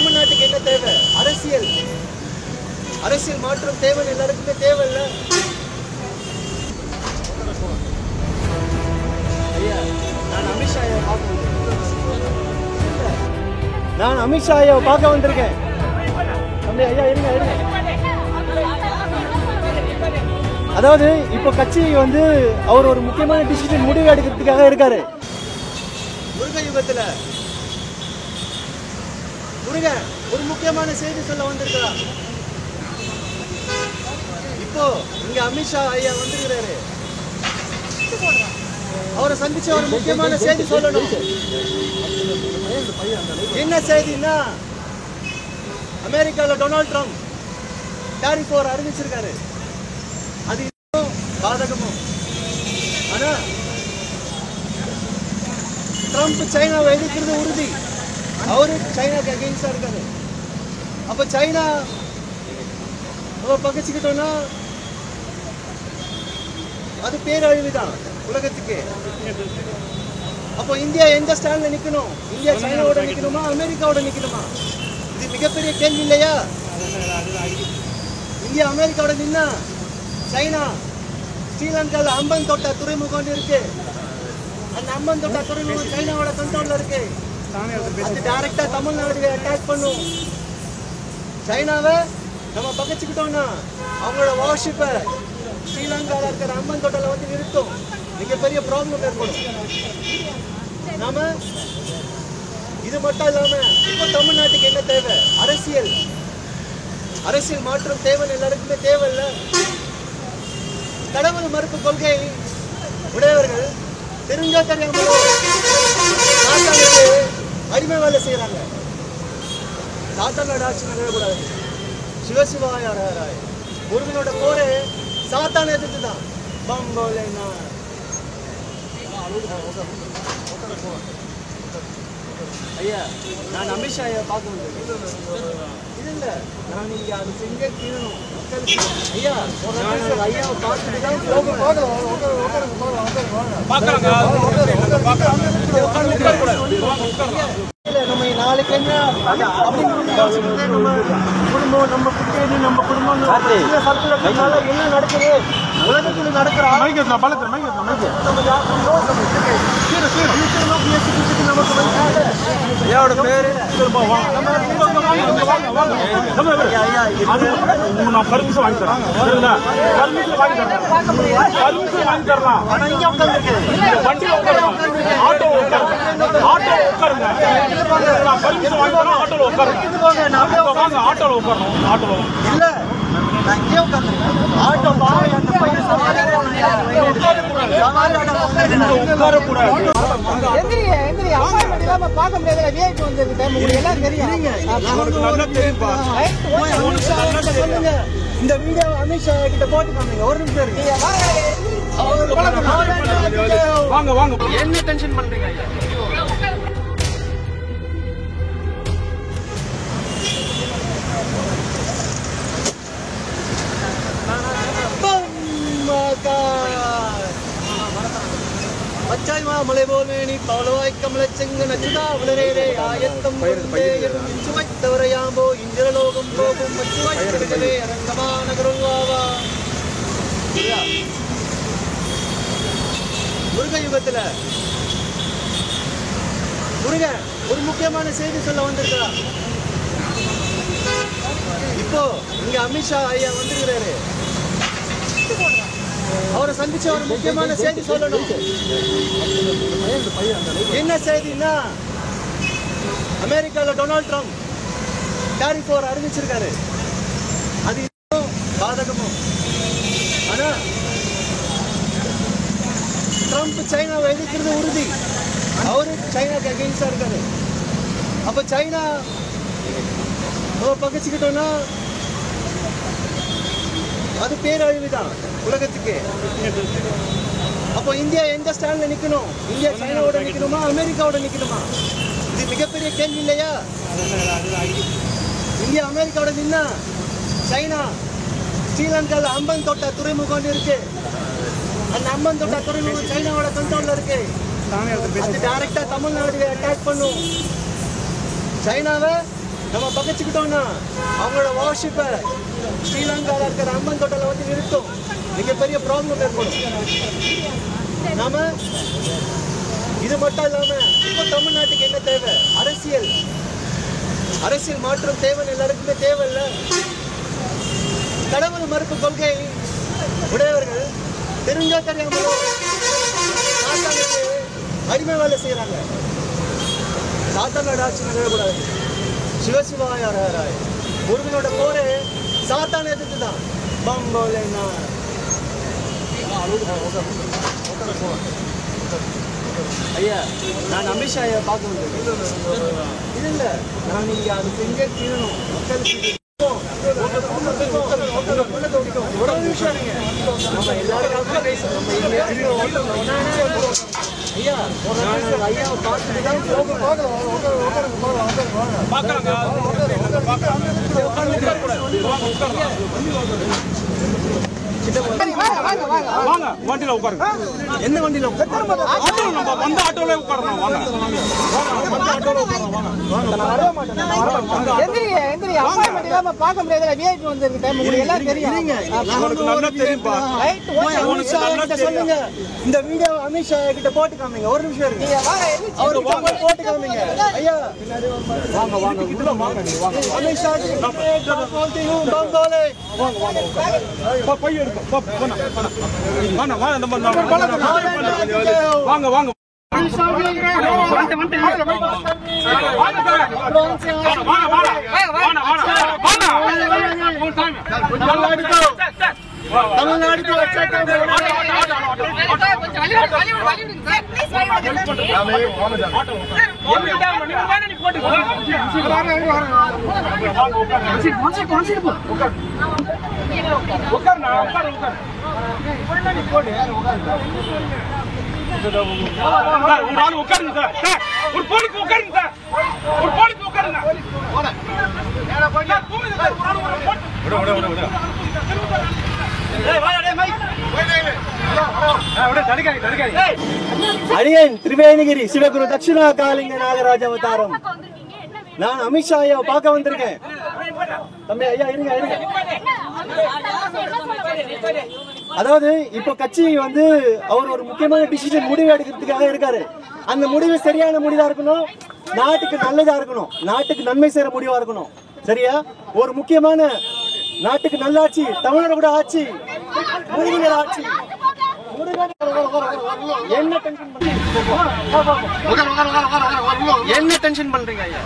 தமிழ்நாட்டுக்கு என்ன தேவை? அரசியல் அரசியல் மாற்றம் தேவை, எல்லாருக்குமே தேவை இல்ல. ஐயா, நான் அமித்ஷாவை பார்க்க வந்திருக்கேன். ஐயா இருங்க இருங்க. அதாவது இப்போ கட்சி வந்து அவர் ஒரு முக்கியமான டிசிஷன் முடிவு எடுக்கிறதுக்காக இருக்காரு. முருக யுகத்துல முருகன் ஒரு முக்கியமான செய்தி சொல்ல வந்திருக்கிறார். இப்போ இங்க அமித்ஷா ஐயா வந்திருக்கிறாரு. அவரை சந்திச்சு ஒரு முக்கியமான செய்தி சொல்லணும். என்ன செய்தின்னா, அமெரிக்கால டொனால்ட் ட்ரம்ப் டாரிஃப் வார் அறிவிச்சிருக்காரு. அது பாதகமும். ஆனா ட்ரம்ப் சைனாவை எதிர்க்கிறது உறுதி. அவரு சைனாக்கு அகெயின்ஸ்டா இருக்காரு. அப்ப சைனா நம்ம பகச்சுக்கிட்டோம்னா அது பேரழிவுதான் உலகத்துக்கு. அப்போ இந்தியா எந்த ஸ்டாண்ட்ல நிக்கணும்? இந்தியா சைனாவோட நிக்கணுமா, அமெரிக்காவோட நிக்கணுமா? இது மிகப்பெரிய கேள்வி இல்லையா? இந்தியா அமெரிக்காவோட நின்னா சைனா ஸ்ரீலங்கால அம்பன் தோட்டா துறைமுகம் இருக்கு. அந்த அம்பன் தோட்டா துறைமுகம் சைனாவோட கண்ட்ரோல்ல இருக்கு. அது டைரக்டா தமிழ்நாடு அட்டாக் பண்ணும். சைனாவை நம்ம பகச்சுக்கிட்டோம்னா அவங்களோட வார்ஷிப்பை ஸ்ரீலங்கால இருக்கிற அம்பன் தோட்டல வந்து நிறுத்தும். மிகப்பெரிய ப்ராப்ளம் ஏற்படும். நாம இது மட்டும் இல்லாம இப்போ தமிழ்நாட்டுக்கு என்ன தேவை? அரசியல் அரசியல் மாற்றம் தேவை, எல்லாருக்குமே தேவை இல்ல. கடவுள் மறுப்பு கொள்கை உடையவர்கள் தெரிஞ்சா தெரியாமலோ சாத்தானுக்கு அடிமை வேலை செய்யறாங்க. சாத்தானோட ஆட்சி நிகழக்கூடாது. சிவசிவாய முருகனோட போரே சாத்தான எதிர்த்து தான். பம்போலைனா ஐயா, நான் அமித்ஷா ஐயா பார்க்க முடியும். இது இல்ல, நான் இங்க அது செஞ்சே தீரணும் மக்களுக்கு. ஐயா ஐயாவை பார்த்துட்டு தான் நம்ம நாளைக்கு என்ன நம்ம குடும்பம், நம்ம குட்டேரி, நம்ம குடும்பம் என்ன நடக்குது உலகத்தில் நடக்கிற ஐயாவோட பேரு பர்மிஷன் வாங்கி தரேன். இந்த வீடியோ அமித்ஷா கிட்ட போட்டு காமிங்க. ஒரு நிமிஷம் வாங்க வாங்க. என்ன டென்ஷன் பண்றீங்க? பச்சாய்மா மலைபோல்மேனி பாலவாய் கமல செங்க நச்சுதா உலரேரே ஆயத்தம் சுவைத்தவரையாம்போ இந்திரலோகம் போகும் மச்சுவாய்களே அரங்கமா நகருவாவா. முருக யுகத்துல முருகன் ஒரு முக்கியமான செய்தி சொல்ல வந்திருக்கிறார். இப்போ இங்க அமித்ஷா ஐயா வந்திருக்கிறாரு. அவரை சந்திச்சு ஒரு முக்கியமான செய்தி சொல்லணும். என்ன செய்தின்னா, அமெரிக்கால டொனால்ட் ட்ரம்ப் டாரிஃப் வார் அறிவிச்சிருக்காரு. அது பாதகமும். ஆனா ட்ரம்ப் சைனாவை எதிர்க்கிறது உறுதி. அவரு சைனாக்கு அகெயின்ஸ்டா இருக்காரு. அப்ப சைனா நம்ம பகச்சுக்கிட்டோம்னா அது பேரழிவுதான் உலகத்துக்கு. அப்போ இந்தியா எந்த ஸ்டாண்ட்ல நிக்கணும்? இந்தியா சைனாவோட நிக்கணுமா, அமெரிக்காவோட நிக்கணுமா? இது மிகப்பெரிய கேள்வி இல்லையா? இந்தியா அமெரிக்காவோட நின்னா சைனா ஸ்ரீலங்கால அம்பன் தோட்டா துறைமுகம் இருக்கு. அந்த அம்பன் தோட்டா துறைமுகம் சைனாவோட கண்ட்ரோல்ல இருக்கு. அது டைரக்டா தமிழ்நாடு அட்டாக் பண்ணும். சைனாவை நம்ம பகச்சுக்கிட்டோம்னா அவங்களோட வார்ஷிப்பை ஸ்ரீலங்காவில் இருக்கிற அம்மன் தோட்டத்தில் வந்து நிறுத்தும். மிகப்பெரிய ப்ராப்ளம் ஏற்படும். நாம இது மட்டும் இல்லாம இப்போ தமிழ்நாட்டுக்கு என்ன தேவை? அரசியல் மாற்றம் தேவை. எல்லாருக்குமே தேவை இல்லை. கடவுள் மறுப்பு கொள்கை உடையவர்கள் தெரிஞ்சோ தெரியாமலோ சாத்தானுக்கு அடிமை வேலை செய்யறாங்க. சாத்தானோட ஆட்சி நிகழக்கூடாது. சிவசிவாய ஹரஹராய முருகனோட போரே சாத்தான எதிர்த்து தான். பம்போலேனா ஐயா, நான் அமித்ஷா ஐயா பார்க்க முடியும். இது இல்லை, நான் இங்கே அது செஞ்சே தீரணும். மக்களுக்கு ஒரு நிமிஷம் நம்ம எல்லாரும் பேசணும். ஐயா, ஐயாவை பார்த்துட்டு தான் வண்டியில உட்காருங்க. எந்த வண்டியில வந்த ஆட்டோல உட்காரணும். சொல்லுங்க. இந்த வீடியோ அமித்ஷா கிட்ட போட்டு காமிங்க. ஒரு நிமிஷம் இருக்கு. அவருக்கு போட்டு காமிங்க. ஐயா வாங்க வாங்க அமித்ஷா பைய எடுக்கும். வாங்க வாங்க தமிழ்நாடு உட்காருங்க. ஒரு போலீஸ் உட்காருங்க. ஒரு போலீஸ் உட்காருங்க. அடியேன் திரிவேணிகிரி சிவகுரு தட்சிணா காலிங்க நாகராஜ அவதாரம். நான் அமித்ஷா ஐயாவை பார்க்க வந்திருக்கேன். தம்பி ஐயா இருங்க இருங்க. அதாவது இப்போ கட்சி வந்து அவர் ஒரு முக்கியமான டிசிஷன் முடிவு எடுக்கிறதுக்காக இருக்காரு. அந்த முடிவு சரியான முடிவா இருக்கணும். நாட்டுக்கு நல்லதா இருக்கணும். நாட்டுக்கு நன்மை செய்யற முடிவா இருக்கணும். சரியா? ஒரு முக்கியமான நாட்டுக்கு நல்லாட்சி, தமிழர் கூட ஆட்சி, முருகன் ஆட்சி. என்ன டென்ஷன் பண்றீங்க? என்ன டென்ஷன் பண்றீங்க ஐயா?